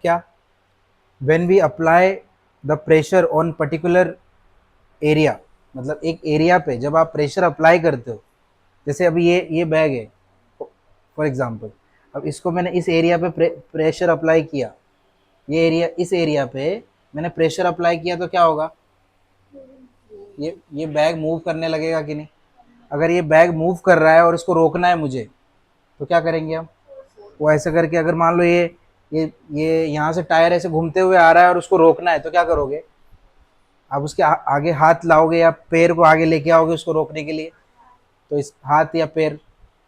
क्या, when we apply the pressure on particular area, मतलब एक एरिया पे जब आप प्रेशर अप्लाई करते हो, जैसे अभी ये बैग है फॉर एग्जांपल, अब इसको मैंने इस एरिया पे प्रेशर अप्लाई किया, ये एरिया, इस एरिया पे मैंने प्रेशर अप्लाई किया तो क्या होगा, ये बैग मूव करने लगेगा कि नहीं। अगर ये बैग मूव कर रहा है और इसको रोकना है मुझे, तो क्या करेंगे हम, वो ऐसे करके, अगर मान लो ये यहाँ से टायर ऐसे घूमते हुए आ रहा है और उसको रोकना है तो क्या करोगे, आप उसके आगे हाथ लाओगे या पैर को आगे लेके आओगे उसको रोकने के लिए, तो इस हाथ या पैर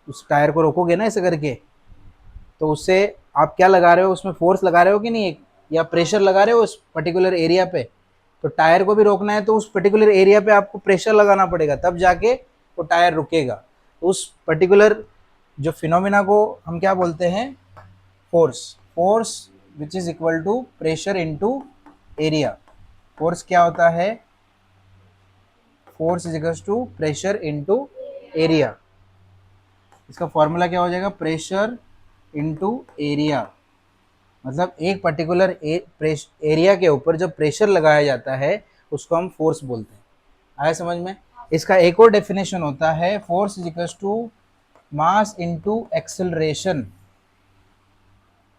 उस टायर को रोकोगे ना ऐसे करके, तो उससे आप क्या लगा रहे हो, उसमें फोर्स लगा रहे हो कि नहीं, एक या प्रेशर लगा रहे हो उस पर्टिकुलर एरिया पे। तो टायर को भी रोकना है तो उस पर्टिकुलर एरिया पे आपको प्रेशर लगाना पड़ेगा, तब जाके वो टायर रुकेगा। तो उस पर्टिकुलर जो फिनोमिना को हम क्या बोलते हैं, force. Force which is equal to pressure into area. Force क्या होता है, force is equal to pressure into area. इसका फॉर्मूला क्या हो जाएगा, प्रेशर इनटू एरिया। मतलब एक पर्टिकुलर एरिया के ऊपर जब प्रेशर लगाया जाता है उसको हम फोर्स बोलते हैं। आया समझ में। इसका एक और डेफिनेशन होता है, force is equal to mass into acceleration.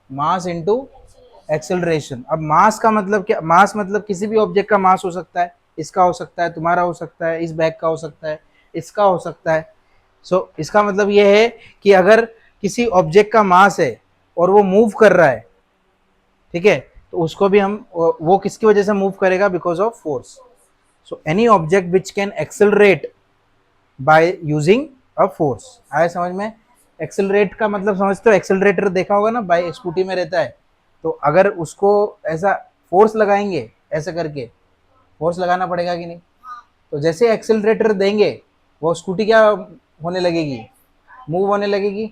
Mass into acceleration. अब मास का मतलब क्या, मास मतलब किसी भी ऑब्जेक्ट का मास हो सकता है, इसका हो सकता है, तुम्हारा हो सकता है, इस बैग का हो सकता है, इसका हो सकता है। इसका मतलब ये है कि अगर किसी ऑब्जेक्ट का मास है और वो मूव कर रहा है, ठीक है, तो उसको भी हम, वो किसकी वजह से मूव करेगा, because of force. So any object which can accelerate by using a force. आया समझ में। एक्सेलरेट का मतलब समझते हो, एक्सेलरेटर देखा होगा ना, बाइक स्कूटी में रहता है, तो अगर उसको ऐसा फोर्स लगाएंगे ऐसे करके, फोर्स लगाना पड़ेगा कि नहीं, तो जैसे एक्सेलरेटर देंगे वो स्कूटी क्या होने लगेगी, मूव होने लगेगी।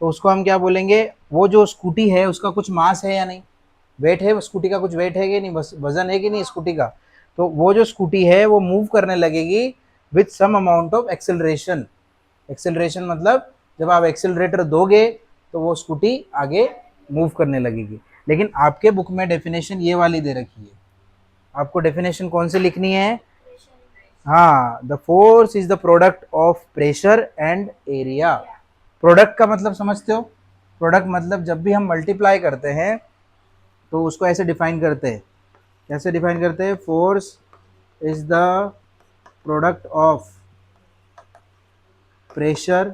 तो उसको हम क्या बोलेंगे, वो जो स्कूटी है उसका कुछ मास है या नहीं, वेट है, स्कूटी का कुछ वेट है कि नहीं, बस वजन है कि नहीं स्कूटी का, तो वो जो स्कूटी है वो मूव करने लगेगी with some amount of acceleration. Acceleration मतलब जब आप एक्सेलरेटर दोगे तो वो स्कूटी आगे मूव करने लगेगी। लेकिन आपके बुक में डेफिनेशन ये वाली दे रखी है, आपको डेफिनेशन कौन सी लिखनी है, हाँ, the force is the product of pressure and area. Product का मतलब समझते हो, प्रोडक्ट मतलब जब भी हम मल्टीप्लाई करते हैं तो उसको ऐसे डिफाइन करते हैं, कैसे डिफाइन करते हैं, force is the product of pressure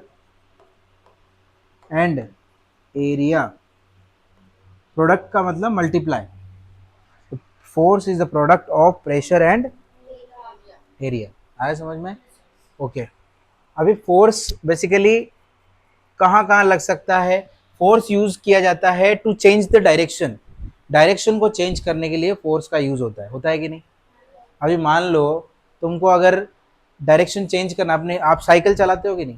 and area. Product का मतलब multiply, force is the product of pressure and area. आया समझ में। ओके। अभी फोर्स बेसिकली कहाँ कहाँ लग सकता है, फोर्स यूज किया जाता है to change the direction. Direction को चेंज करने के लिए फोर्स का यूज होता है कि नहीं। अभी मान लो तुमको अगर डायरेक्शन चेंज करना, अपने आप साइकिल चलाते हो कि नहीं,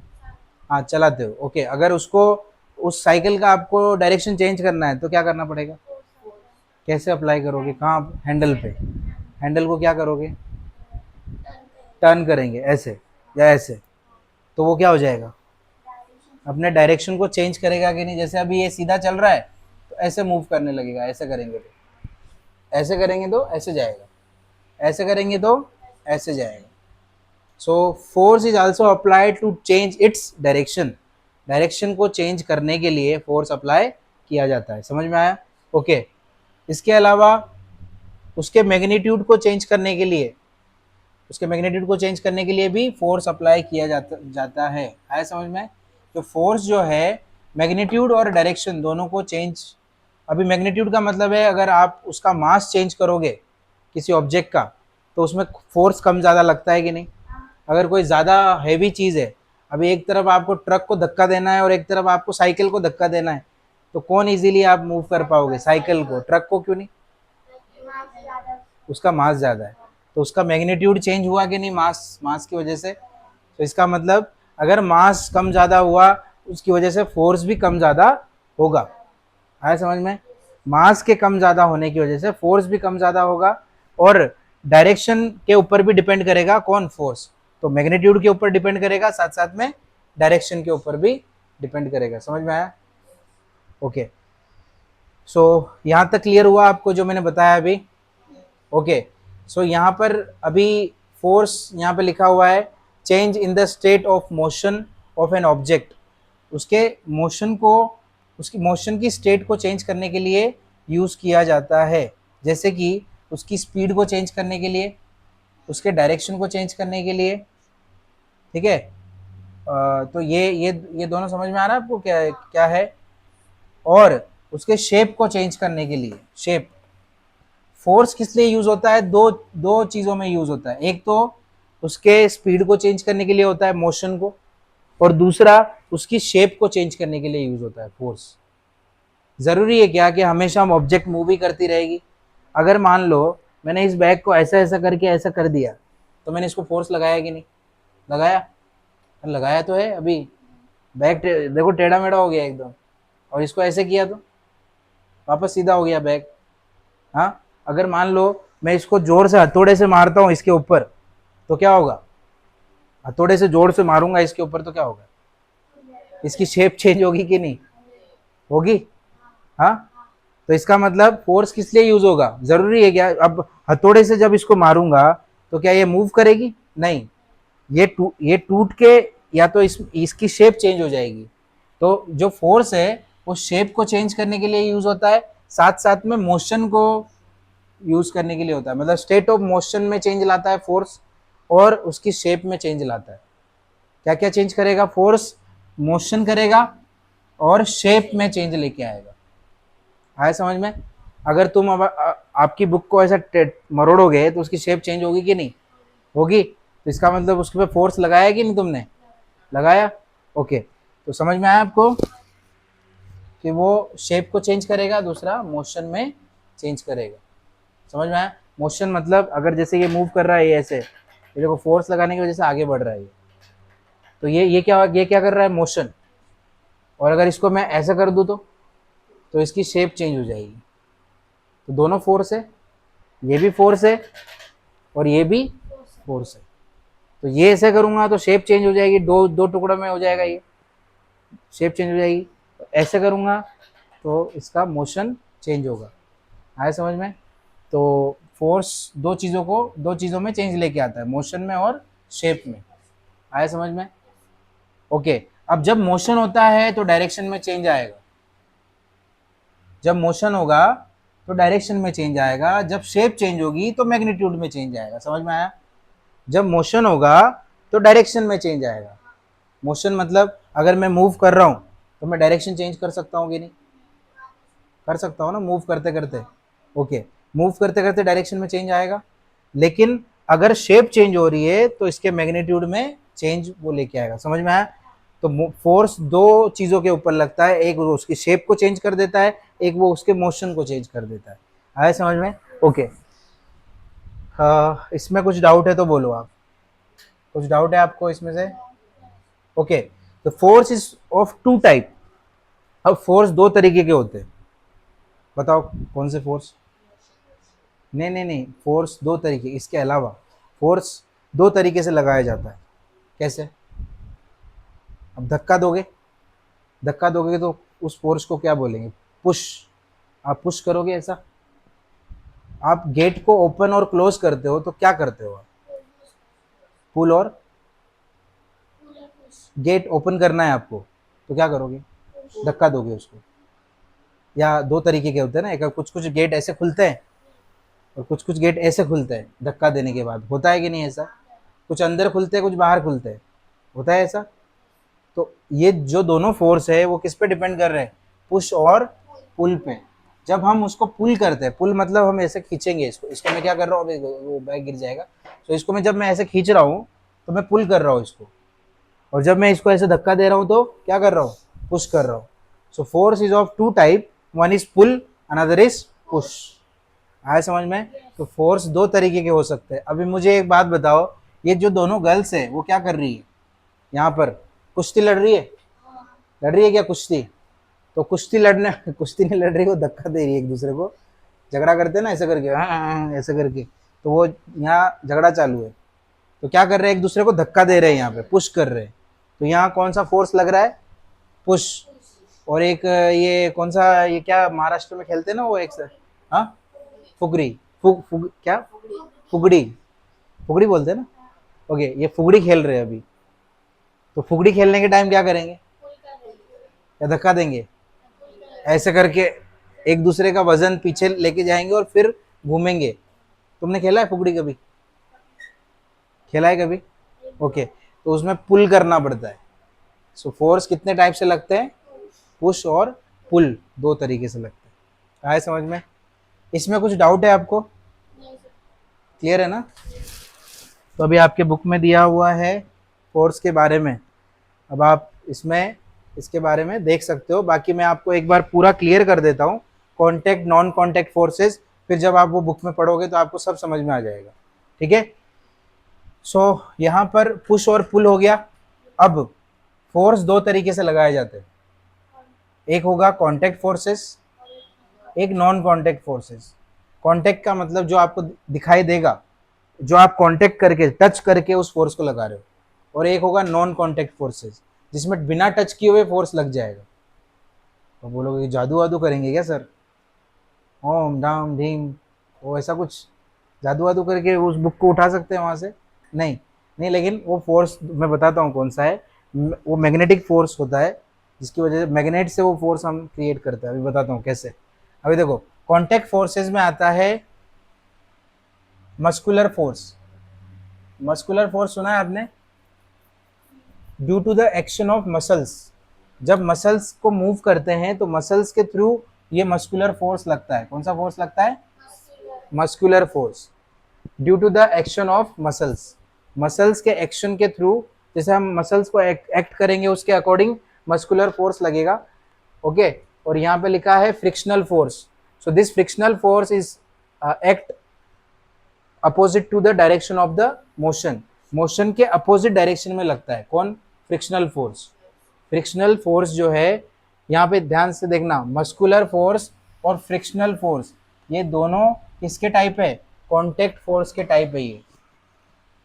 हाँ चलाते हो, ओके, अगर उसको, उस साइकिल का आपको डायरेक्शन चेंज करना है तो क्या करना पड़ेगा, कैसे अप्लाई करोगे, कहाँ, हैंडल पे, हैंडल को क्या करोगे, टर्न करेंगे ऐसे या ऐसे, तो वो क्या हो जाएगा, अपने डायरेक्शन को चेंज करेगा कि नहीं। जैसे अभी ये सीधा चल रहा है तो ऐसे मूव करने लगेगा, ऐसे करेंगे तो ऐसे करेंगे तो ऐसे जाएगा, ऐसे करेंगे तो ऐसे जाएगा। So force is also applied to change its direction. Direction को चेंज करने के लिए फोर्स अप्लाई किया जाता है, समझ में आया। ओके। इसके अलावा उसके मैग्नीट्यूड को चेंज करने के लिए, उसके मैग्नीट्यूड को चेंज करने के लिए भी फोर्स अप्लाई किया जाता है। आया समझ में। तो फोर्स जो है मैग्नीट्यूड और डायरेक्शन दोनों को चेंज, अभी मैग्नीट्यूड का मतलब है अगर आप उसका मास चेंज करोगे किसी ऑब्जेक्ट का तो उसमें फोर्स कम ज़्यादा लगता है कि नहीं। अगर कोई ज़्यादा हैवी चीज़ है, अभी एक तरफ आपको ट्रक को धक्का देना है और एक तरफ आपको साइकिल को धक्का देना है, तो कौन इजीली आप मूव कर पाओगे, साइकिल को, ट्रक को क्यों नहीं, उसका मास ज़्यादा है, तो उसका मैग्नीट्यूड चेंज हुआ कि नहीं, मास, मास की वजह से। तो इसका मतलब अगर मास कम ज़्यादा हुआ उसकी वजह से फोर्स भी कम ज़्यादा होगा। आया समझ में। मास के कम ज़्यादा होने की वजह से फोर्स भी कम ज़्यादा होगा, और डायरेक्शन के ऊपर भी डिपेंड करेगा कौन, फोर्स। तो मैग्नीट्यूड के ऊपर डिपेंड करेगा, साथ साथ में डायरेक्शन के ऊपर भी डिपेंड करेगा। समझ में आया। ओके। सो यहाँ तक क्लियर हुआ आपको जो मैंने बताया अभी? ओके, सो यहाँ पर अभी फोर्स यहाँ पे लिखा हुआ है change in the state of motion of an object. उसके मोशन को, उसकी मोशन की स्टेट को चेंज करने के लिए यूज़ किया जाता है, जैसे कि उसकी स्पीड को चेंज करने के लिए, उसके डायरेक्शन को चेंज करने के लिए। ठीक है, तो ये दोनों समझ में आ रहा है आपको क्या क्या है? और उसके शेप को चेंज करने के लिए, शेप। फोर्स किस लिए यूज होता है? दो दो चीजों में यूज होता है। एक तो उसके स्पीड को चेंज करने के लिए होता है, मोशन को, और दूसरा उसकी शेप को चेंज करने के लिए यूज होता है फोर्स। जरूरी है क्या कि हमेशा हम ऑब्जेक्ट मूव ही करती रहेगी? अगर मान लो मैंने इस बैग को ऐसा ऐसा करके ऐसा कर दिया, तो मैंने इसको फोर्स लगाया कि नहीं लगाया? लगाया तो है। अभी बैग देखो टेढ़ा मेढ़ा हो गया एकदम, और इसको ऐसे किया तो वापस सीधा हो गया बैग। हाँ, अगर मान लो मैं इसको जोर से हथौड़े से मारता हूँ इसके ऊपर, तो क्या होगा? हथौड़े से जोर से मारूंगा इसके ऊपर तो क्या होगा? इसकी शेप चेंज होगी कि नहीं होगी? हाँ, तो इसका मतलब फोर्स किस लिए यूज होगा? जरूरी है क्या? अब हथौड़े से जब इसको मारूंगा तो क्या ये मूव करेगी? नहीं, ये टूट के या तो इसकी शेप चेंज हो जाएगी। तो जो फोर्स है वो शेप को चेंज करने के लिए यूज होता है, साथ साथ में मोशन को यूज करने के लिए होता है। मतलब स्टेट ऑफ मोशन में चेंज लाता है फोर्स, और उसकी शेप में चेंज लाता है। क्या क्या चेंज करेगा फोर्स? मोशन करेगा और शेप में चेंज लेके आएगा। आया समझ में? अगर तुम अब आपकी बुक को ऐसा मरोड़ोगे तो उसकी शेप चेंज होगी कि नहीं होगी? तो इसका मतलब उसके पे फोर्स लगाया कि नहीं तुमने? लगाया। ओके, तो समझ में आया आपको कि वो शेप को चेंज करेगा, दूसरा मोशन में चेंज करेगा। समझ में आया? मोशन मतलब अगर जैसे ये मूव कर रहा है, ये ऐसे, ये देखो फोर्स लगाने की वजह से आगे बढ़ रहा है ये, तो ये क्या कर रहा है? मोशन। और अगर इसको मैं ऐसा कर दूं तो इसकी शेप चेंज हो जाएगी। तो दोनों फोर्स है, ये भी फोर्स है और ये भी फोर्स है। तो ये ऐसे करूंगा तो शेप चेंज हो जाएगी, दो दो टुकड़ों में हो जाएगा, ये शेप चेंज हो जाएगी। तो ऐसे करूंगा तो इसका मोशन चेंज होगा। आया समझ में? तो फोर्स दो चीज़ों में चेंज लेके आता है, मोशन में और शेप में। आया समझ में? ओके, अब जब मोशन होता है तो डायरेक्शन में चेंज आएगा। जब मोशन होगा तो डायरेक्शन में चेंज आएगा, जब शेप चेंज होगी तो मैग्नीट्यूड में चेंज आएगा। समझ में आया? जब मोशन होगा तो डायरेक्शन में चेंज आएगा। मोशन मतलब अगर मैं मूव कर रहा हूँ तो मैं डायरेक्शन चेंज कर सकता हूँ कि नहीं? कर सकता हूँ ना, मूव करते करते। ओके, मूव करते करते डायरेक्शन में चेंज आएगा, लेकिन अगर शेप चेंज हो रही है तो इसके मैग्नीट्यूड में चेंज वो लेके आएगा। समझ में आया? तो फोर्स दो चीज़ों के ऊपर लगता है, एक वो उसकी शेप को चेंज कर देता है, एक वो उसके मोशन को चेंज कर देता है। आया समझ में? ओके, इसमें कुछ डाउट है तो बोलो आप। कुछ डाउट है आपको इसमें से? ओके, तो force is of two type. अब फोर्स दो तरीके के होते हैं, बताओ कौन से फोर्स? नहीं नहीं नहीं, फोर्स दो तरीके, इसके अलावा फोर्स दो तरीके से लगाया जाता है। कैसे? अब धक्का दोगे तो उस फोर्स को क्या बोलेंगे? पुश। आप पुश करोगे ऐसा, आप गेट को ओपन और क्लोज करते हो तो क्या करते हो आप? पुल। और गेट ओपन करना है आपको तो क्या करोगे? धक्का दोगे उसको। या दो तरीके के होते हैं ना, एक कुछ कुछ गेट ऐसे खुलते हैं और कुछ कुछ गेट ऐसे खुलते हैं धक्का देने के बाद। होता है कि नहीं ऐसा? कुछ अंदर खुलते हैं, कुछ बाहर खुलते हैं। होता है ऐसा? तो ये जो दोनों फोर्स है वो किस पे डिपेंड कर रहे हैं? पुश और पुल पे। जब हम उसको पुल करते हैं, पुल मतलब हम ऐसे खींचेंगे इसको मैं क्या कर रहा हूँ, अभी वो बैग गिर जाएगा। तो इसको मैं जब मैं ऐसे खींच रहा हूँ तो मैं पुल कर रहा हूँ इसको, और जब मैं इसको ऐसे धक्का दे रहा हूँ तो क्या कर रहा हूँ? पुश कर रहा हूँ। So force is of two type, one is pull, another is push. आया समझ में? तो फोर्स दो तरीके के हो सकते हैं। अभी मुझे एक बात बताओ, ये जो दोनों गर्ल्स है वो क्या कर रही है यहाँ पर? कुश्ती लड़ रही है? लड़ रही है क्या कुश्ती? तो कुश्ती लड़ने कुश्ती नहीं लड़ रही, वो धक्का दे रही है एक दूसरे को। झगड़ा करते हैं ना ऐसे करके, हाँ हाँ हाँ, ऐसे करके। तो वो यहाँ झगड़ा चालू है, तो क्या कर रहे हैं? एक दूसरे को धक्का दे रहे हैं, यहाँ पे पुश कर रहे हैं। तो यहाँ कौन सा फोर्स लग रहा है? पुश। और एक ये कौन सा, ये क्या महाराष्ट्र में खेलते हैं ना वो एक सर, हाँ, फुगड़ी, क्या, फुगड़ी, फुगड़ी बोलते हैं ना। ओके, ये फुगड़ी खेल रहे हैं अभी। तो फुगड़ी खेलने के टाइम क्या करेंगे, या धक्का देंगे, ऐसे करके एक दूसरे का वजन पीछे लेके जाएंगे और फिर घूमेंगे। तुमने खेला है फुगड़ी कभी, खेला है कभी? ओके, तो उसमें पुल करना पड़ता है। सो फोर्स कितने टाइप से लगते हैं, पुश और पुल, दो तरीके से लगते हैं। आए समझ में? इसमें कुछ डाउट है आपको? क्लियर है ना? तो अभी आपके बुक में दिया हुआ है फोर्स के बारे में, अब आप इसमें इसके बारे में देख सकते हो। बाकी मैं आपको एक बार पूरा क्लियर कर देता हूँ, कॉन्टैक्ट नॉन कॉन्टैक्ट फोर्सेस, फिर जब आप वो बुक में पढ़ोगे तो आपको सब समझ में आ जाएगा। ठीक है? सो यहाँ पर पुश और पुल हो गया। अब फोर्स दो तरीके से लगाए जाते हैं, एक होगा कॉन्टैक्ट फोर्सेस, एक नॉन कॉन्टैक्ट फोर्सेस। कॉन्टैक्ट का मतलब जो आपको दिखाई देगा, जो आप कॉन्टैक्ट करके, टच करके उस फोर्स को लगा रहे हो, और एक होगा नॉन कॉन्टैक्ट फोर्सेस, जिसमें बिना टच किए हुए फोर्स लग जाएगा। तो बोलोगे जादू वादू करेंगे क्या सर, ओम डाम धीम, वो ऐसा कुछ जादू वादू करके उस बुक को उठा सकते हैं वहाँ से? नहीं, नहीं, लेकिन वो फोर्स मैं बताता हूँ कौन सा है। वो मैग्नेटिक फोर्स होता है, जिसकी वजह से मैग्नेट से वो फोर्स हम क्रिएट करते हैं। अभी बताता हूँ कैसे। अभी देखो, कॉन्टैक्ट फोर्सेस में आता है मस्कुलर फोर्स। मस्कुलर फोर्स सुना है आपने? Due to the action of muscles, जब मसल्स को मूव करते हैं तो मसल्स के थ्रू ये मस्कुलर फोर्स लगता है। कौन सा फोर्स लगता है? Muscular force, due to the action of muscles. Muscles के एक्शन के थ्रू, जैसे हम मसल्स को एक्ट करेंगे उसके अकॉर्डिंग मस्कुलर फोर्स लगेगा। ओके, और यहाँ पे लिखा है frictional force. So this frictional force is act opposite to the direction of the motion. Motion के अपोजिट डायरेक्शन में लगता है। कौन? Frictional force. फ्रिक्शनल फोर्स जो है, यहाँ पे ध्यान से देखना, मस्कुलर फोर्स और फ्रिक्शनल फोर्स, ये दोनों किसके टाइप है? कॉन्टैक्ट फोर्स के टाइप है। ये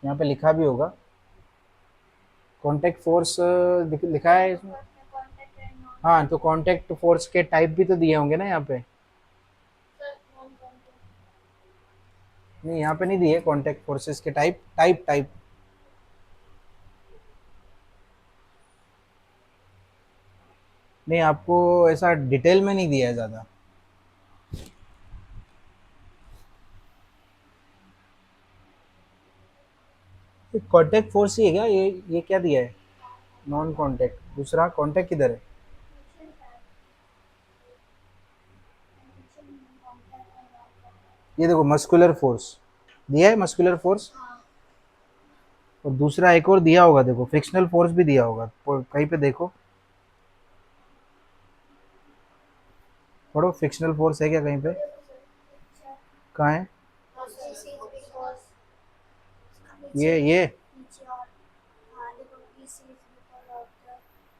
यहाँ पे लिखा भी होगा, कॉन्टैक्ट फोर्स लिखा है इसमें। हाँ, तो कॉन्टैक्ट फोर्स के टाइप भी तो दिए होंगे ना यहाँ पे। नहीं, यहाँ पे नहीं दिए कॉन्टैक्ट फोर्सेस के टाइप। टाइप नहीं, आपको ऐसा डिटेल में नहीं दिया है ज़्यादा। कॉन्टैक्ट फोर्स ही है क्या ये क्या दिया है? नॉन कॉन्टैक्ट, दूसरा कॉन्टैक्ट किधर है? ये देखो मस्कुलर फोर्स दिया है, मस्कुलर फोर्स, और दूसरा एक और दिया होगा, देखो फ्रिक्शनल फोर्स भी दिया होगा कहीं पे, देखो पढ़ो, फ्रिक्शनल फोर्स है क्या कहीं पे? कहाँ है? ये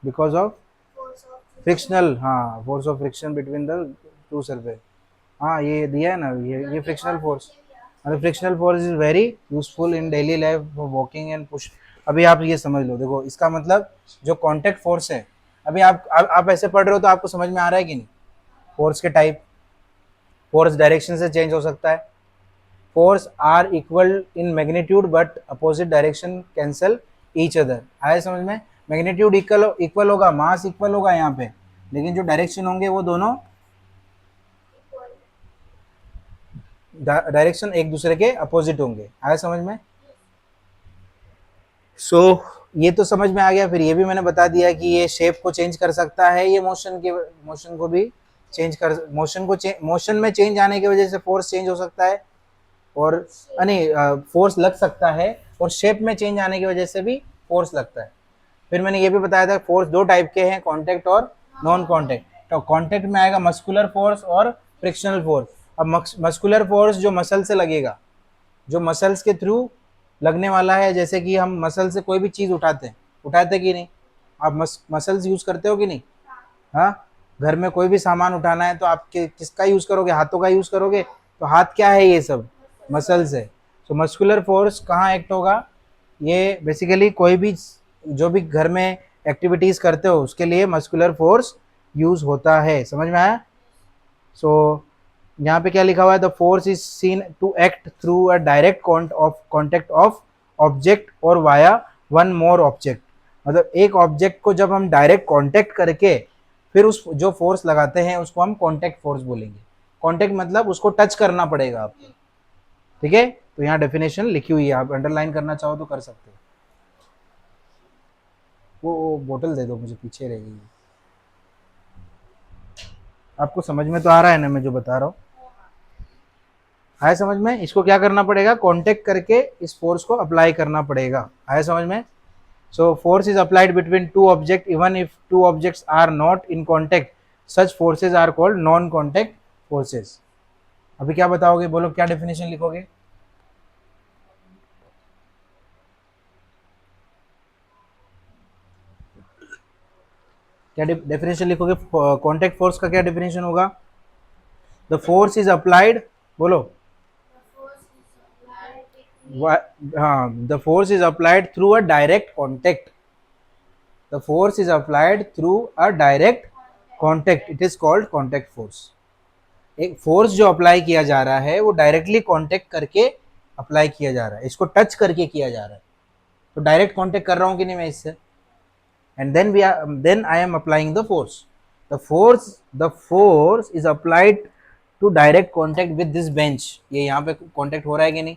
बिकॉज ऑफ फ्रिक्शनल, हाँ, force of friction between the two surface. हाँ, ये दिया है ना, ये फ्रिक्शनल फोर्स। मतलब frictional force is very useful in daily life for walking and push. अभी आप ये समझ लो, देखो इसका मतलब जो कॉन्टैक्ट फोर्स है, अभी आप ऐसे पढ़ रहे हो तो आपको समझ में आ रहा है कि नहीं? फोर्स के टाइप, फोर्स डायरेक्शन से चेंज हो सकता है, force are equal in magnitude but opposite direction cancel each other. आया समझ में? मैग्नीट्यूड इक्वल इक्वल होगा, मास इक्वल होगा यहाँ पे, लेकिन जो डायरेक्शन होंगे वो दोनों डायरेक्शन एक दूसरे के अपोजिट होंगे। आया समझ में? सो ये तो समझ में आ गया। फिर ये भी मैंने बता दिया कि ये शेप को चेंज कर सकता है, ये मोशन को भी चेंज कर, मोशन में चेंज आने की वजह से फोर्स चेंज हो सकता है, और नहीं, फोर्स लग सकता है, और शेप में चेंज आने की वजह से भी फोर्स लगता है। फिर मैंने ये भी बताया था फोर्स दो टाइप के हैं, कॉन्टैक्ट और नॉन कॉन्टैक्ट। तो कॉन्टैक्ट में आएगा मस्कुलर फोर्स और फ्रिक्शनल फोर्स। अब मस्कुलर फोर्स जो मसल से लगेगा, जो मसल्स के थ्रू लगने वाला है, जैसे कि हम मसल से कोई भी चीज़ उठाते कि नहीं? आप मसल्स यूज़ करते हो कि नहीं? हाँ, घर में कोई भी सामान उठाना है तो आप किसका यूज़ करोगे? हाथों का यूज़ करोगे। तो हाथ क्या है? ये सब मसल्स है। तो मस्कुलर फोर्स कहाँ एक्ट होगा? ये बेसिकली कोई भी जो भी घर में एक्टिविटीज़ करते हो उसके लिए मस्कुलर फोर्स यूज होता है। समझ में आया? सो यहाँ पे क्या लिखा हुआ है, the force is seen to act through a direct contact of object और वाया वन मोर ऑब्जेक्ट। मतलब एक ऑब्जेक्ट को जब हम डायरेक्ट कांटेक्ट करके फिर उस जो फोर्स लगाते हैं उसको हम कांटेक्ट फोर्स बोलेंगे। कांटेक्ट मतलब उसको टच करना पड़ेगा आपको। ठीक है, तो यहाँ डेफिनेशन लिखी हुई है, आप अंडरलाइन करना चाहो तो कर सकते हो। वो बोतल दे दो मुझे, पीछे रह गई। आपको समझ में तो आ रहा है ना मैं जो बता रहा हूँ? आया समझ में? इसको क्या करना पड़ेगा, कांटेक्ट करके इस फोर्स को अप्लाई करना पड़ेगा। आया समझ में? So force is applied between two object even if two objects are not in contact, such forces are called non contact forces. अभी क्या बताओगे, बोलो क्या डेफिनेशन लिखोगे? क्या डेफिनेशन लिखोगे? कॉन्टेक्ट फोर्स का क्या डेफिनेशन होगा? द फोर्स इज अप्लाइड, बोलो। हाँ, the force is applied through a direct contact. The force is applied through a direct contact, it is called contact force. एक फोर्स जो अप्लाई किया जा रहा है वो डायरेक्टली कांटेक्ट करके अप्लाई किया जा रहा है, इसको टच करके किया जा रहा है। तो डायरेक्ट कांटेक्ट कर रहा हूं कि नहीं मैं इससे, and then I am applying the force. The force is applied to direct contact with this bench. ये यहाँ पे कांटेक्ट हो रहा है कि नहीं?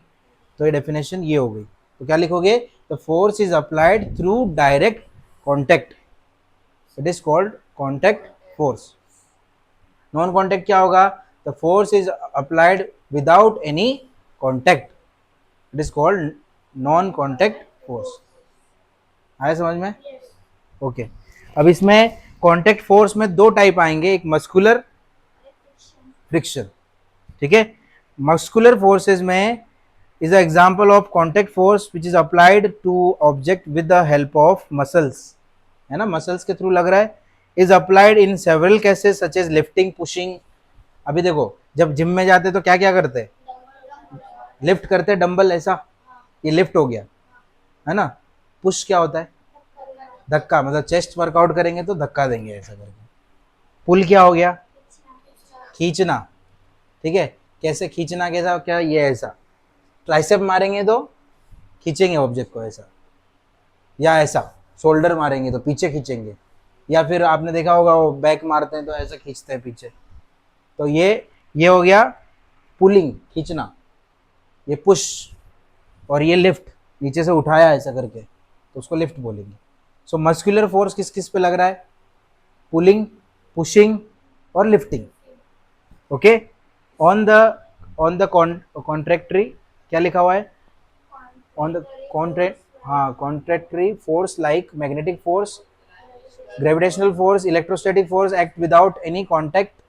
तो ये डेफिनेशन ये हो गई। तो क्या लिखोगे? The force is applied through direct contact, it is called contact force. Non contact क्या होगा? The force is applied without any contact, it is called non contact force. आया समझ में? ओके। अब इसमें कॉन्टेक्ट फोर्स में दो टाइप आएंगे, एक मस्कुलर, फ्रिक्शन। ठीक है, मस्कुलर फोर्सेज में is a example of contact force which is applied to object with the help of muscles. है ना, मसल्स के थ्रू लग रहा है। Is applied in several cases such as lifting, pushing. अभी देखो, जब जिम में जाते तो क्या क्या करते? लिफ्ट करते डंबल, ऐसा, ये लिफ्ट हो गया, है ना। पुश क्या होता है? धक्का, मतलब चेस्ट वर्कआउट करेंगे तो धक्का देंगे ऐसा करके। पुल क्या हो गया? खींचना। ठीक है, कैसे खींचना, कैसा, क्या ये ऐसा, ट्राइसेप मारेंगे तो खींचेंगे ऑब्जेक्ट को ऐसा, या ऐसा शोल्डर मारेंगे तो पीछे खींचेंगे, या फिर आपने देखा होगा वो बैक मारते हैं तो ऐसा खींचते हैं पीछे। तो ये हो गया पुलिंग, खींचना। ये पुश, और ये लिफ्ट, नीचे से उठाया ऐसा करके तो उसको लिफ्ट बोलेंगे। सो मस्कुलर फोर्स किस किस पे लग रहा है? पुलिंग, पुशिंग और lifting. Okay, on the contrary क्या लिखा हुआ है? ऑन द कॉन्ट्रैक्ट, हाँ, contrary force like magnetic force, gravitational force, electrostatic force act without any contact.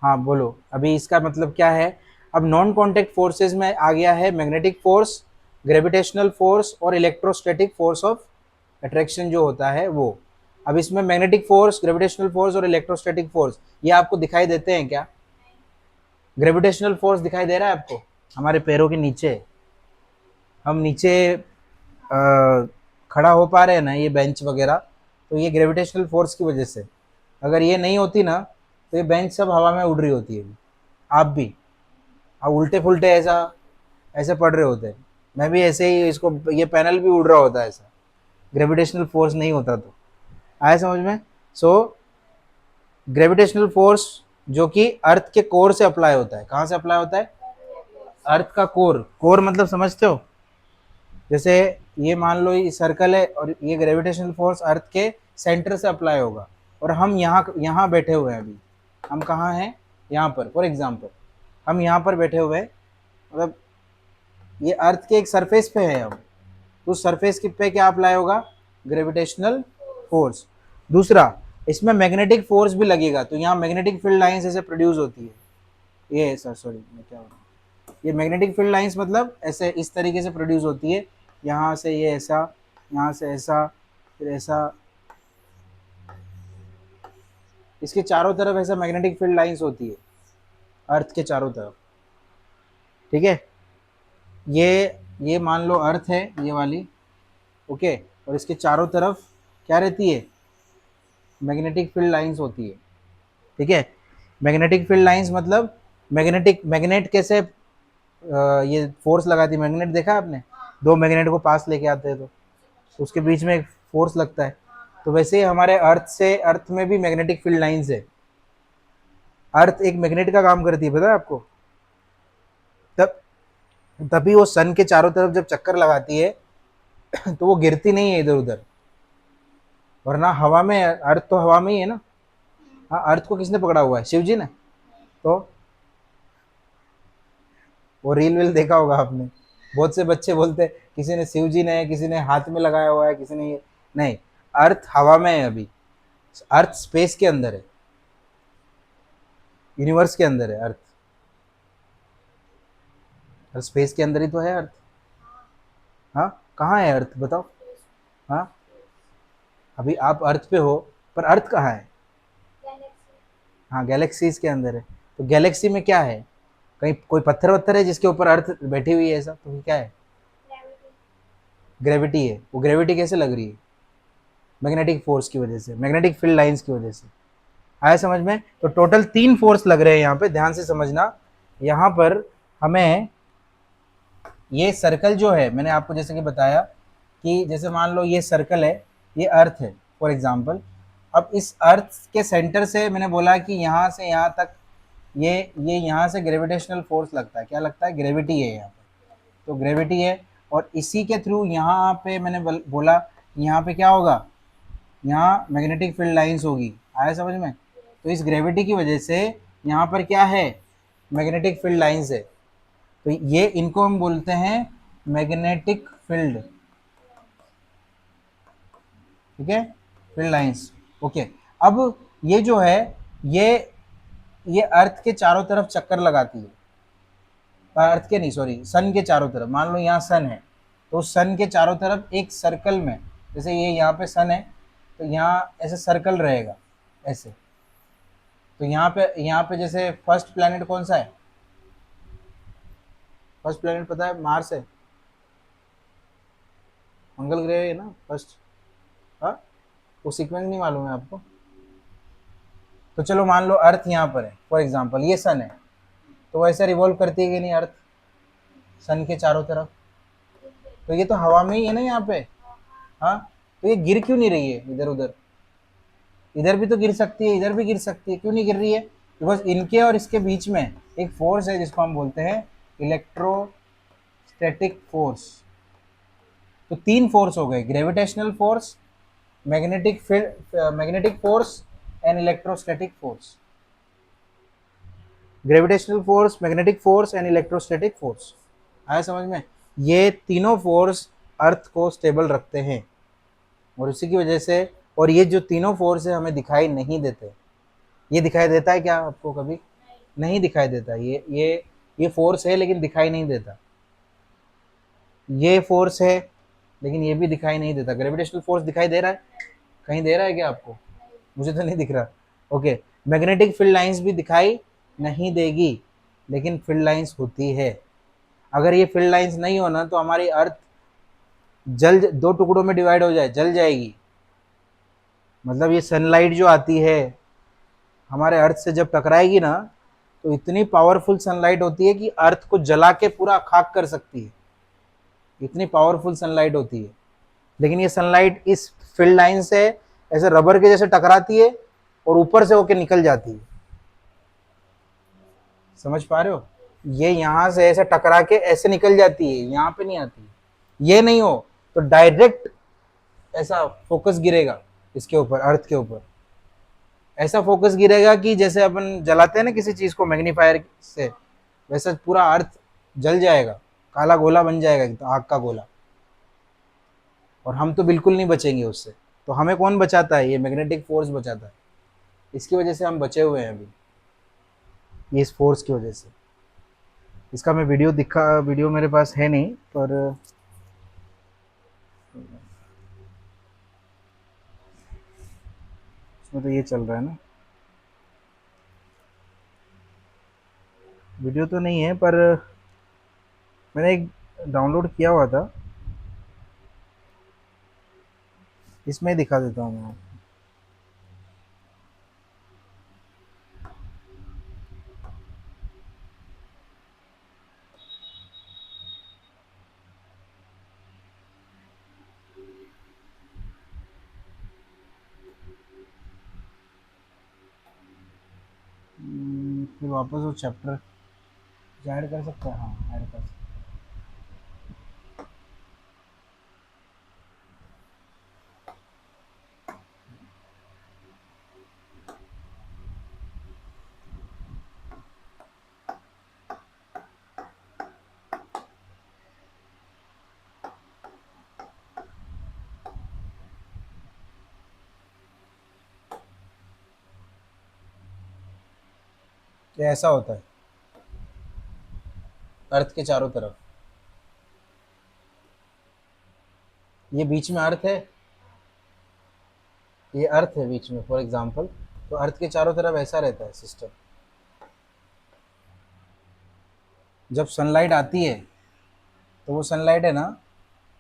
हाँ बोलो, अभी इसका मतलब क्या है? अब नॉन कॉन्टैक्ट फोर्सेस में आ गया है मैग्नेटिक फोर्स, ग्रेविटेशनल फोर्स और इलेक्ट्रोस्टैटिक फोर्स ऑफ अट्रैक्शन जो होता है वो। अब इसमें मैग्नेटिक फोर्स, ग्रेविटेशनल फोर्स और इलेक्ट्रोस्टैटिक फोर्स ये आपको दिखाई देते हैं क्या? ग्रेविटेशनल फोर्स दिखाई दे रहा है आपको? हमारे पैरों के नीचे, हम नीचे खड़ा हो पा रहे हैं ना, ये बेंच वगैरह, तो ये ग्रेविटेशनल फोर्स की वजह से। अगर ये नहीं होती ना तो ये बेंच सब हवा में उड़ रही होती है। आप भी, आप उल्टे फुलटे ऐसा ऐसे पड़ रहे होते हैं, मैं भी ऐसे ही, इसको ये पैनल भी उड़ रहा होता है ऐसा, ग्रेविटेशनल फोर्स नहीं होता तो। आया समझ में? सो ग्रेविटेशनल फोर्स जो कि अर्थ के कोर से अप्लाई होता है, कहाँ से अप्लाई होता है? अर्थ का कोर। कोर मतलब समझते हो? जैसे ये मान लो ये सर्कल है और ये ग्रेविटेशनल फोर्स अर्थ के सेंटर से अप्लाई होगा, और हम यहाँ यहाँ बैठे हुए हैं। अभी हम कहाँ हैं? यहाँ पर, फॉर एग्जाम्पल हम यहाँ पर बैठे हुए हैं, मतलब ये अर्थ के एक सरफेस पे है हम, तो उस सरफेस के पे क्या अप्लाई होगा? Gravitational force. दूसरा, इसमें मैग्नेटिक फोर्स भी लगेगा, तो यहाँ मैग्नेटिक फील्ड लाइंस ऐसे प्रोड्यूस होती है। ये सर, सॉरी मैं क्या बोल रहा हूँ, ये मैग्नेटिक फील्ड लाइंस मतलब ऐसे इस तरीके से प्रोड्यूस होती है, यहाँ से ये ऐसा, यहाँ से ऐसा, फिर ऐसा, इसके चारों तरफ ऐसा मैग्नेटिक फील्ड लाइंस होती है अर्थ के चारों तरफ। ठीक है, ये मान लो अर्थ है ये वाली, ओके, और इसके चारों तरफ क्या रहती है, मैग्नेटिक फील्ड लाइंस होती है। ठीक है, मैग्नेटिक फील्ड लाइंस मतलब मैग्नेट कैसे ये फोर्स लगाती है, मैग्नेट देखा है आपने, दो मैग्नेट को पास लेके आते हैं तो उसके बीच में एक फोर्स लगता है। तो वैसे ही हमारे अर्थ में भी मैग्नेटिक फील्ड लाइंस है। अर्थ एक मैग्नेट का काम करती है, पता है आपको। तब तभी वो सन के चारों तरफ जब चक्कर लगाती है तो वो गिरती नहीं है इधर उधर, वरना हवा में, अर्थ तो हवा में ही है ना। हाँ, अर्थ को किसने पकड़ा हुआ है, शिव जी ने। तो वो रील वील देखा होगा आपने, बहुत से बच्चे बोलते हैं किसी ने शिव जी ने, किसी ने हाथ में लगाया हुआ है, किसी ने ये। नहीं, अर्थ हवा में है अभी, अर्थ स्पेस के अंदर है, यूनिवर्स के अंदर है अर्थ। अर्थ स्पेस के अंदर ही तो है अर्थ। हाँ, कहाँ है अर्थ बताओ। हाँ, अभी आप अर्थ पे हो, पर अर्थ कहाँ है। हाँ, गैलेक्सीज के अंदर है। तो गैलेक्सी में क्या है, कहीं कोई पत्थर वत्थर है जिसके ऊपर अर्थ बैठी हुई है, ऐसा तो क्या है। ग्रेविटी है। वो ग्रेविटी कैसे लग रही है, मैग्नेटिक फोर्स की वजह से, मैग्नेटिक फील्ड लाइंस की वजह से। आया समझ में। तो टोटल 3 फोर्स लग रहे हैं यहाँ पे, ध्यान से समझना। यहाँ पर हमें ये सर्कल जो है, मैंने आपको जैसे कि बताया कि जैसे मान लो ये सर्कल है, ये अर्थ है फॉर एग्जांपल। अब इस अर्थ के सेंटर से मैंने बोला कि यहाँ से यहाँ तक ये यहाँ से ग्रेविटेशनल फोर्स लगता है, क्या लगता है, ग्रेविटी है यहाँ पे। तो ग्रेविटी है, और इसी के थ्रू यहाँ पे मैंने बोला यहाँ पे क्या होगा, यहाँ मैग्नेटिक फील्ड लाइंस होगी। आया समझ में। तो इस ग्रेविटी की वजह से यहाँ पर क्या है, मैग्नेटिक फील्ड लाइंस है। तो ये इनको हम बोलते हैं मैग्नेटिक फील्ड। ठीक है, फील्ड लाइंस। ओके। अब ये जो है, ये ये अर्थ के चारों तरफ चक्कर लगाती है, अर्थ के नहीं, सॉरी, सन के चारों तरफ। मान लो यहाँ सन है, तो सन के चारों तरफ एक सर्कल में, जैसे ये यहाँ पे सन है, तो यहाँ ऐसे सर्कल रहेगा ऐसे। तो यहाँ पे जैसे फर्स्ट प्लेनेट कौन सा है, फर्स्ट प्लेनेट पता है, मार्स है, मंगल ग्रह है ना फर्स्ट। हाँ, वो सीक्वेंस नहीं मालूम है आपको। तो चलो मान लो अर्थ यहाँ पर है फॉर एग्जांपल, ये सन है, तो वैसे रिवॉल्व करती है कि नहीं अर्थ सन के चारों तरफ। तो ये तो हवा में ही है ना यहाँ पे। हाँ, तो ये गिर क्यों नहीं रही है इधर उधर, इधर भी तो गिर सकती है, इधर भी गिर सकती है, क्यों नहीं गिर रही है, बिकॉज इनके और इसके बीच में एक फोर्स है जिसको हम बोलते हैं इलेक्ट्रोस्टैटिक फोर्स। तो 3 फोर्स हो गए, gravitational force, magnetic force and electrostatic force. Gravitational force, magnetic force and electrostatic force. आया समझ में। ये तीनों फोर्स अर्थ को स्टेबल रखते हैं, और इसी की वजह से, और ये जो तीनों फोर्स है हमें दिखाई नहीं देते। ये दिखाई देता है क्या आपको कभी, नहीं दिखाई देता। ये फोर्स है लेकिन दिखाई नहीं देता। ये फोर्स है लेकिन ये भी दिखाई नहीं देता। ग्रेविटेशनल फोर्स दिखाई दे रहा है, कहीं दे रहा है क्या आपको, मुझे तो नहीं दिख रहा। ओके, मैग्नेटिक फील्ड लाइंस भी दिखाई नहीं देगी, लेकिन फील्ड लाइंस होती है। अगर ये फील्ड लाइंस नहीं होना तो हमारी अर्थ जल 2 टुकड़ों में डिवाइड हो जाए, जल जाएगी। मतलब ये सनलाइट जो आती है हमारे अर्थ से जब टकराएगी ना, तो इतनी पावरफुल सनलाइट होती है कि अर्थ को जला के पूरा खाक कर सकती है, इतनी पावरफुल सनलाइट होती है। लेकिन ये सनलाइट इस फील्ड लाइन से ऐसे रबर के जैसे टकराती है और ऊपर से होके निकल जाती है। समझ पा रहे हो, ये यहाँ से ऐसे टकरा के ऐसे निकल जाती है, यहाँ पे नहीं आती। ये नहीं हो तो डायरेक्ट ऐसा फोकस गिरेगा इसके ऊपर, अर्थ के ऊपर ऐसा फोकस गिरेगा कि जैसे अपन जलाते हैं ना किसी चीज को मैग्नीफायर से, वैसे पूरा अर्थ जल जाएगा, काला गोला बन जाएगा एकदम, आग का गोला। और हम तो बिल्कुल नहीं बचेंगे उससे। तो हमें कौन बचाता है, ये मैग्नेटिक फोर्स बचाता है। इसकी वजह से हम बचे हुए हैं अभी, ये इस फोर्स की वजह से। इसका मैं वीडियो मेरे पास है नहीं, पर इसमें तो ये चल रहा है ना, वीडियो तो नहीं है, पर मैंने एक डाउनलोड किया हुआ था। इसमें दिखा देता हूँ मैं। फिर वापस वो चैप्टर ऐड कर सकते हैं, हाँ ऐड कर सकते हैं। ये ऐसा होता है अर्थ के चारों तरफ, ये बीच में अर्थ है, ये अर्थ है बीच में फॉर एग्जांपल, तो अर्थ के चारों तरफ ऐसा रहता है सिस्टम। जब सनलाइट आती है तो वो सनलाइट है ना,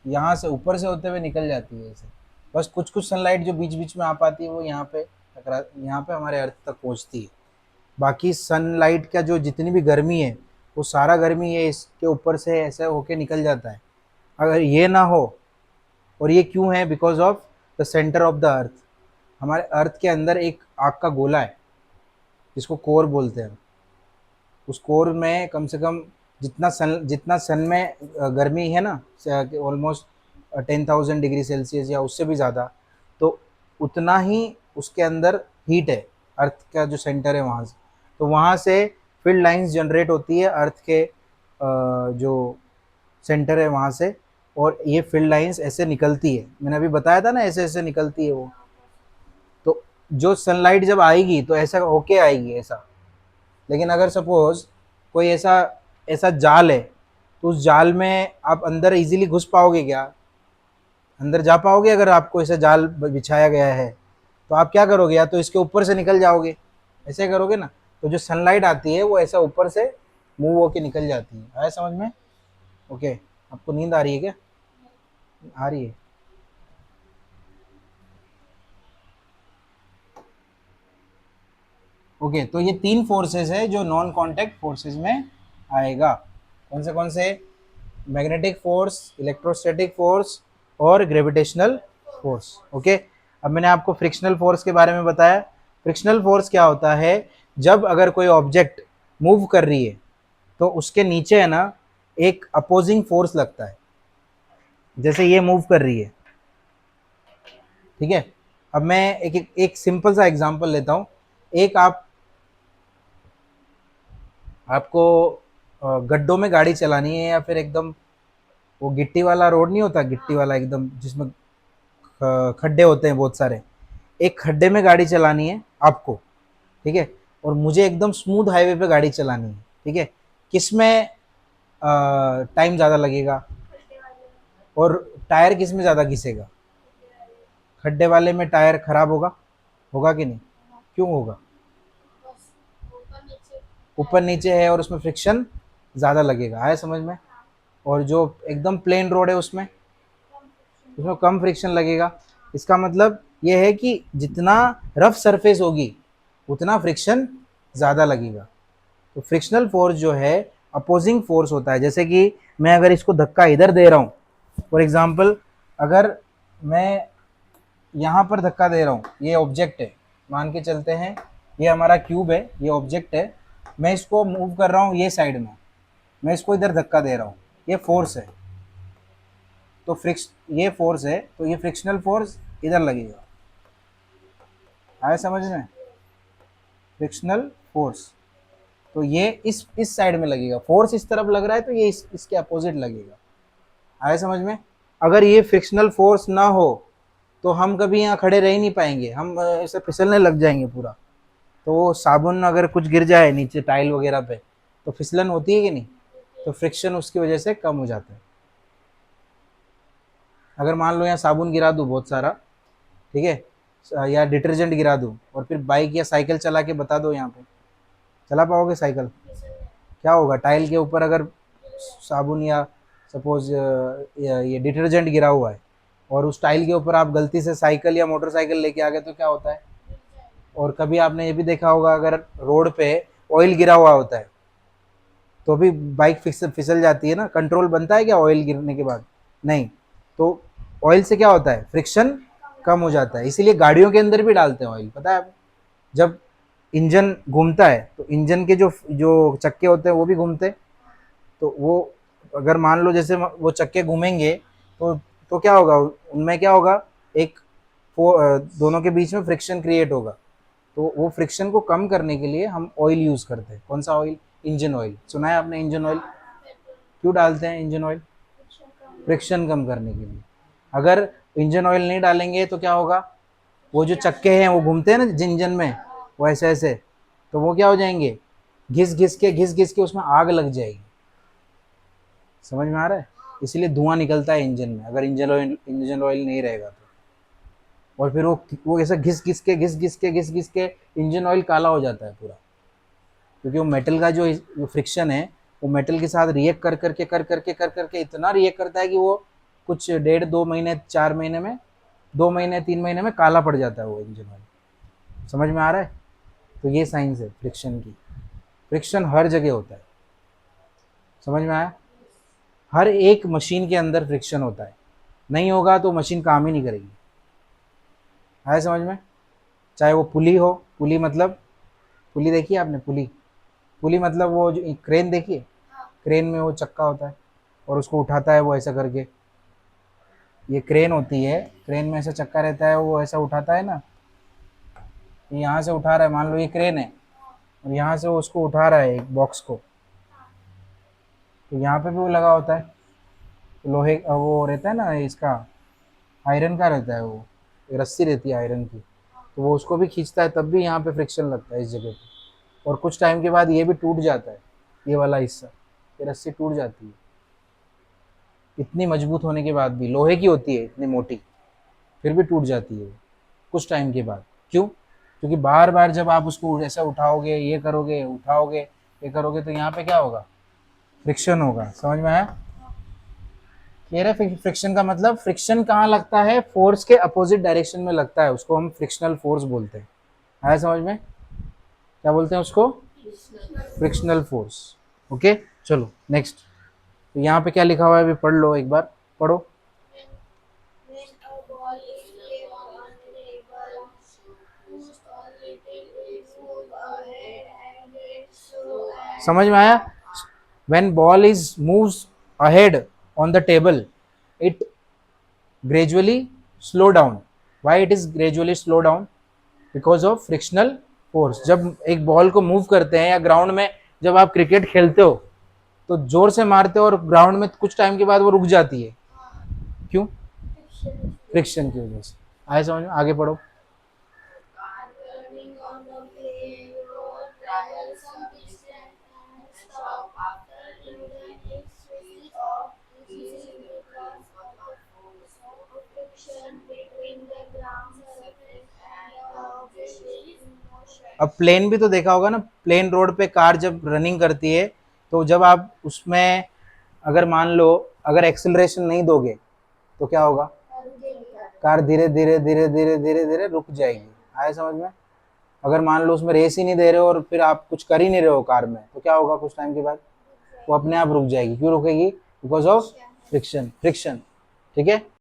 यहाँ से ऊपर से होते हुए निकल जाती है ऐसे। बस कुछ कुछ सनलाइट जो बीच बीच में आ पाती है वो यहाँ पे टकरा, यहाँ पे हमारे अर्थ तक पहुँचती है। बाकी सनलाइट का जो जितनी भी गर्मी है वो सारा गर्मी ये इसके ऊपर से ऐसे होके निकल जाता है। अगर ये ना हो, और ये क्यों है, because of the centre of the earth. हमारे अर्थ के अंदर एक आग का गोला है जिसको कोर बोलते हैं। उस कोर में कम से कम जितना सन में गर्मी है ना, ऑलमोस्ट 10,000 डिग्री सेल्सियस या उससे भी ज़्यादा, तो उतना ही उसके अंदर हीट है अर्थ का जो सेंटर है वहाँ से। तो वहाँ से फील्ड लाइंस जनरेट होती है अर्थ के जो सेंटर है वहाँ से, और ये फील्ड लाइंस ऐसे निकलती है, मैंने अभी बताया था ना ऐसे ऐसे निकलती है वो। तो जो सनलाइट जब आएगी तो ऐसा होके आएगी ऐसा। लेकिन अगर सपोज कोई ऐसा ऐसा जाल है, तो उस जाल में आप अंदर इजीली घुस पाओगे क्या? अंदर जा पाओगे? अगर आपको ऐसा जाल बिछाया गया है तो आप क्या करोगे, या तो इसके ऊपर से निकल जाओगे, ऐसे करोगे ना। तो जो सनलाइट आती है वो ऐसा ऊपर से मूव होके निकल जाती है। आया समझ में? ओके। आपको नींद आ रही है क्या? आ रही है? ओके, तो ये तीन फोर्सेस है जो नॉन कांटेक्ट फोर्सेस में आएगा। कौन से? मैग्नेटिक फोर्स, इलेक्ट्रोस्टैटिक फोर्स और ग्रेविटेशनल फोर्स। ओके। अब मैंने आपको फ्रिक्शनल फोर्स के बारे में बताया। फ्रिक्शनल फोर्स क्या होता है? जब अगर कोई ऑब्जेक्ट मूव कर रही है तो उसके नीचे है ना एक अपोजिंग फोर्स लगता है। जैसे ये मूव कर रही है, ठीक है। अब मैं एक सिंपल सा एग्जांपल लेता हूँ। एक आपको गड्ढों में गाड़ी चलानी है, या फिर एकदम वो गिट्टी वाला रोड नहीं होता, गिट्टी वाला एकदम जिसमें खड्डे होते हैं बहुत सारे, एक खड्डे में गाड़ी चलानी है आपको, ठीक है। और मुझे एकदम स्मूथ हाईवे पे गाड़ी चलानी है, ठीक है। किसमें टाइम ज़्यादा लगेगा और टायर किस में ज़्यादा घिसेगा? खड्डे वाले में टायर खराब होगा, होगा कि नहीं? क्यों होगा? ऊपर नीचे है और उसमें फ्रिक्शन ज़्यादा लगेगा। आया समझ में? और जो एकदम प्लेन रोड है उसमें उसमें कम फ्रिक्शन लगेगा। इसका मतलब ये है कि जितना रफ सरफेस होगी उतना फ्रिक्शन ज़्यादा लगेगा। तो फ्रिक्शनल फोर्स जो है अपोजिंग फोर्स होता है। जैसे कि मैं अगर इसको धक्का इधर दे रहा हूँ, फॉर एग्जांपल अगर मैं यहाँ पर धक्का दे रहा हूँ, ये ऑब्जेक्ट है, मान के चलते हैं ये हमारा क्यूब है, ये ऑब्जेक्ट है, मैं इसको मूव कर रहा हूँ ये साइड में, मैं इसको इधर धक्का दे रहा हूँ, ये फोर्स है। तो फ्रिक्स ये फोर्स है, तो ये फ्रिक्शनल फोर्स इधर लगेगा। आया समझ में? फ्रिक्शनल फोर्स, तो ये इस साइड में लगेगा। फोर्स इस तरफ लग रहा है तो ये इसके अपोजिट लगेगा। आया समझ में? अगर ये फ्रिक्शनल फोर्स ना हो तो हम कभी यहाँ खड़े रह ही नहीं पाएंगे, हम ऐसे फिसलने लग जाएंगे पूरा। तो वो साबुन अगर कुछ गिर जाए नीचे टाइल वगैरह पे तो फिसलन होती है कि नहीं? तो फ्रिक्शन उसकी वजह से कम हो जाता है। अगर मान लो यहाँ साबुन गिरा दूँ बहुत सारा, ठीक है, या डिटर्जेंट गिरा दूँ और फिर बाइक या साइकिल चला के बता दो यहाँ पे, चला पाओगे साइकिल? क्या होगा? टाइल के ऊपर अगर साबुन या सपोज ये डिटर्जेंट गिरा हुआ है और उस टाइल के ऊपर आप गलती से साइकिल या मोटरसाइकिल लेके आ गए तो क्या होता है। और कभी आपने ये भी देखा होगा, अगर रोड पे ऑयल गिरा हुआ होता है तो भी बाइक फिसल जाती है ना, कंट्रोल बनता है क्या ऑयल गिरने के बाद? नहीं। तो ऑयल से क्या होता है, फ्रिक्शन कम हो जाता है, इसीलिए गाड़ियों के अंदर भी डालते हैं ऑयल, पता है आप? जब इंजन घूमता है तो इंजन के जो जो चक्के होते हैं वो भी घूमते हैं, तो वो अगर मान लो जैसे वो चक्के घूमेंगे तो क्या होगा, उनमें क्या होगा, एक दोनों के बीच में फ्रिक्शन क्रिएट होगा। तो वो फ्रिक्शन को कम करने के लिए हम ऑयल यूज़ करते हैं। कौन सा ऑयल? Engine oil. सुना है आपने इंजन ऑयल? क्यों डालते हैं इंजन ऑयल? फ्रिक्शन कम करने के लिए। अगर इंजन ऑयल नहीं डालेंगे तो क्या होगा, वो जो चक्के हैं वो घूमते हैं ना इंजन में, वो ऐसे ऐसे, तो वो क्या हो जाएंगे, घिस घिस के उसमें आग लग जाएगी। समझ में आ रहा है? इसलिए धुआं निकलता है इंजन में अगर इंजन ऑयल नहीं रहेगा तो। और फिर वो ऐसा घिस घिस के इंजन ऑयल काला हो जाता है पूरा, क्योंकि वो मेटल का जो फ्रिक्शन है वो मेटल के साथ रिएक्ट कर करके इतना रिएक्ट करता है कि वो कुछ 1.5 2 महीने 4 महीने में, 2 महीने 3 महीने में काला पड़ जाता है वो इंजन ऑयल। समझ में आ रहा है? तो ये साइंस है फ्रिक्शन की। फ्रिक्शन हर जगह होता है। समझ में आया? हर एक मशीन के अंदर फ्रिक्शन होता है, नहीं होगा तो मशीन काम ही नहीं करेगी। आया समझ में? चाहे वो पुली हो, पुली मतलब, पुली देखी है आपने? पुली, पुली मतलब वो जो क्रेन देखी है? क्रेन में वो चक्का होता है और उसको उठाता है वो ऐसा करके, ये क्रेन होती है। क्रेन में ऐसा चक्का रहता है, वो ऐसा उठाता है ना, ये यहाँ से उठा रहा है, मान लो ये क्रेन है और यहाँ से वो उसको उठा रहा है एक बॉक्स को, तो यहाँ पे भी वो लगा होता है, तो लोहे वो रहता है ना इसका, आयरन का रहता है वो, रस्सी रहती है आयरन की, तो वो उसको भी खींचता है, तब भी यहाँ पे फ्रिक्शन लगता है इस जगह पे। और कुछ टाइम के बाद ये भी टूट जाता है, ये वाला हिस्सा, ये रस्सी टूट जाती है, इतनी मजबूत होने के बाद भी, लोहे की होती है इतनी मोटी, फिर भी टूट जाती है वो कुछ टाइम के बाद। क्यों? क्योंकि बार बार जब आप उसको ऐसा उठाओगे, ये करोगे, उठाओगे, ये करोगे, तो यहाँ पे क्या होगा, फ्रिक्शन होगा। समझ में आया? कह रहे फ्रिक्शन का मतलब, फ्रिक्शन कहाँ लगता है, फोर्स के अपोजिट डायरेक्शन में लगता है, उसको हम फ्रिक्शनल फोर्स बोलते हैं। आया समझ में? क्या बोलते हैं उसको? Frictional force. ओके, चलो नेक्स्ट। तो यहाँ पे क्या लिखा हुआ है अभी पढ़ लो, एक बार पढ़ो। समझ में आया? when ball is moves ahead on the table, it gradually slow down. Why it is gradually slow down? Because of frictional force. जब एक बॉल को मूव करते हैं या ग्राउंड में जब आप क्रिकेट खेलते हो तो जोर से मारते हो और ग्राउंड में कुछ टाइम के बाद वो रुक जाती है। क्यों? फ्रिक्शन की वजह से। आए समझ में? आगे पढ़ो। अब प्लेन भी तो देखा होगा ना, प्लेन रोड पे कार जब रनिंग करती है तो जब आप उसमें अगर मान लो अगर एक्सेलरेशन नहीं दोगे तो क्या होगा, कार धीरे धीरे धीरे धीरे धीरे धीरे रुक जाएगी। आया समझ में? अगर मान लो उसमें रेस ही नहीं दे रहे हो और फिर आप कुछ कर ही नहीं रहे हो कार में, तो क्या होगा, कुछ टाइम के बाद वो अपने आप रुक जाएगी। क्यों रुकेगी? Because of friction. फ्रिक्शन, ठीक है।